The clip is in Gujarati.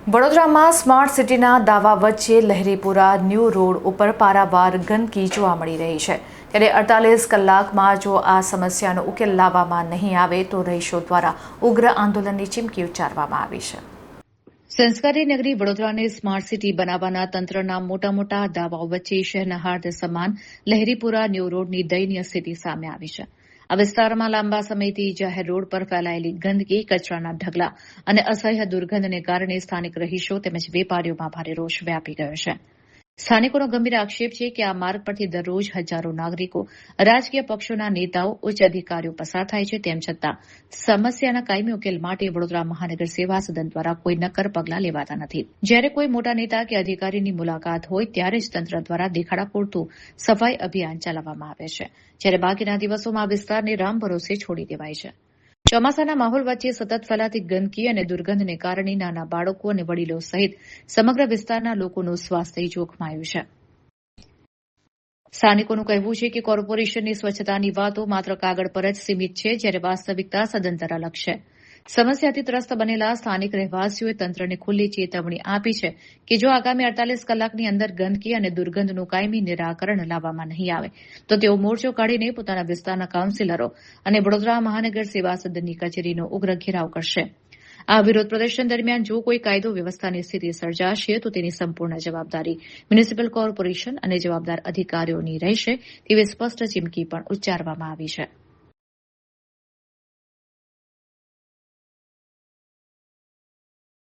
વડોદરામાં સ્માર્ટ સિટીના દાવા વચ્ચે લહેરીપુરા ન્યૂ રોડ ઉપર પારાવાર ગંદકી જોવા મળી રહી છે ત્યારે 48 કલાકમાં જો આ સમસ્યાનો ઉકેલ લાવવામાં નહીં આવે તો રહીશો દ્વારા ઉગ્ર આંદોલનની ચીમકી ઉચ્ચારવામાં આવી છે. સંસ્કારી નગરી વડોદરાને સ્માર્ટ સિટી બનાવવાના તંત્રના મોટા દાવાઓ વચ્ચે શહેરના હાર્દ સમાન લહેરીપુરા ન્યૂ રોડની દયનીય સ્થિતિ સામે આવી છે. આ વિસ્તારમાં લાંબા સમયથી જાહેર રોડ પર ફેલાયેલી ગંદકી, કચરાના ઢગલા અને અસહ્ય દુર્ગંધને કારણે સ્થાનિક રહીશો તેમજ વેપારીઓમાં ભારે રોષ વ્યાપી ગયો છે. સ્થાનિકોનો ગંભીર આક્ષેપ છે કે આ માર્ગ પરથી દરરોજ હજારો નાગરિકો, રાજકીય પક્ષોના નેતાઓ, ઉચ્ચ અધિકારીઓ પસાર થાય છે. તેમ છતાં સમસ્યાના કાયમી ઉકેલ માટે વડોદરા મહાનગર સેવા સદન દ્વારા કોઈ નક્કર પગલાં લેવાતા નથી. જ્યારે કોઈ મોટા નેતા કે અધિકારીની મુલાકાત હોય ત્યારે જ તંત્ર દ્વારા દેખાડા પૂરતું સફાઈ અભિયાન ચલાવવામાં આવે છે, જ્યારે બાકીના દિવસોમાં આ વિસ્તારને રામ ભરોસે છોડી દેવાય છે. ચોમાસાના માહોલ વચ્ચે સતત ફેલાતી ગંદકી અને દુર્ગંધને કારણે નાના બાળકો અને વડીલો સહિત સમગ્ર વિસ્તારના લોકોનું સ્વાસ્થ્ય જોખમાયું છે. સ્થાનિકોનું કહેવું છે કે કોર્પોરેશનની સ્વચ્છતાની વાતો માત્ર કાગળ પર જ સીમિત છે, જ્યારે વાસ્તવિકતા સદંતર અલગ છે. સમસ્યાથી ત્રસ્ત બનેલા સ્થાનિક રહેવાસીઓએ તંત્રને ખુલ્લી ચેતવણી આપી છે કે જો આગામી 48 કલાકની અંદર ગંદકી અને દુર્ગંધનું કાયમી નિરાકરણ લાવવામાં નહીં આવે તો તેઓ મોરચો કાઢીને પોતાના વિસ્તારના કાઉન્સિલરો અને વડોદરા મહાનગર સેવા સદનની કચેરીનો ઉગ્ર ઘેરાવ કરશે. આ વિરોધ પ્રદર્શન દરમિયાન જો કોઈ કાયદો વ્યવસ્થાની સ્થિતિ સર્જાશે તો તેની સંપૂર્ણ જવાબદારી મ્યુનિસિપલ કોર્પોરેશન અને જવાબદાર અધિકારીઓની રહેશે તેવી સ્પષ્ટ ચીમકી પણ ઉચ્ચારવામાં આવી છે.